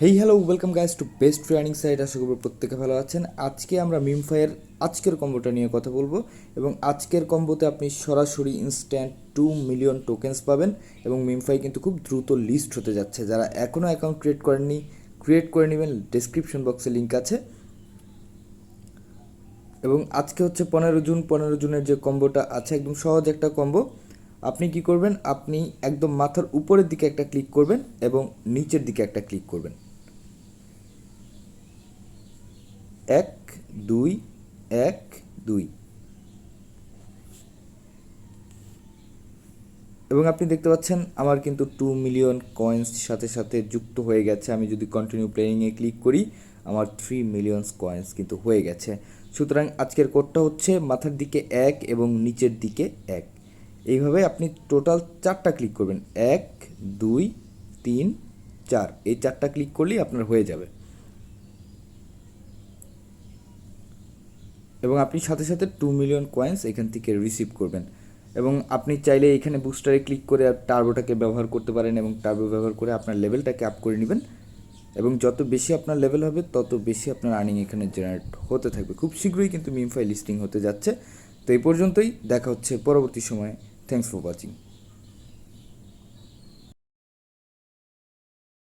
Hey hello welcome guys to best training site. আশা করব প্রত্যেকে ভালো আছেন। আজকে আমরা মিমফাইয়ের আজকের কম্বোটা নিয়ে কথা বলবো এবং আজকের কম্বোতে আপনি সরাসরি ইনস্ট্যান্ট 2 মিলিয়ন টোকেন্স পাবেন এবং মিমফাই কিন্তু খুব দ্রুত লিস্ট হতে যাচ্ছে। যারা এখনও অ্যাকাউন্ট ক্রিয়েট করেননি, ক্রিয়েট করে নেবেন, ডেসক্রিপশন বক্সে লিঙ্ক আছে। এবং আজকে হচ্ছে 15 জুন। 15 জুনের যে কম্বোটা আছে একদম সহজ একটা কম্বো। আপনি কি করবেন, আপনি একদম মাথার উপরের দিকে একটা ক্লিক করবেন এবং নিচের দিকে একটা ক্লিক করবেন। 1 2 1 2 এবং আপনি দেখতে পাচ্ছেন আমার কিন্তু 2 মিলিয়ন কয়েন্স সাথে সাথে যুক্ত হয়ে গেছে। আমি যদি কন্টিনিউ প্লেয়িংয়ে ক্লিক করি আমার 3 মিলিয়ন কয়েন্স কিন্তু হয়ে গেছে। সুতরাং আজকের কোডটা হচ্ছে মাথার দিকে 1 এবং নিচের দিকে 1। এইভাবে আপনি টোটাল 4টা ক্লিক করবেন, 1 2 3 4। এই 4টা ক্লিক করলেই আপনার হয়ে যাবে এবং আপনি সাথে সাথে 2 মিলিয়ন কয়েন্স এখান থেকে রিসিভ করবেন। এবং আপনি চাইলে এখানে বুস্টারে ক্লিক করে টার্বোটাকে ব্যবহার করতে পারেন এবং টার্বো ব্যবহার করে আপনার লেভেলটাকে আপ করে নেবেন। এবং যত বেশি আপনার লেভেল হবে তত বেশি আপনার আর্নিং এখানে জেনারেট হতে থাকবে। খুব শীঘ্রই কিন্তু মিমফাই লিস্টিং হতে যাচ্ছে। তো এই পর্যন্তই, দেখা হচ্ছে পরবর্তী সময়ে। Thanks for watching.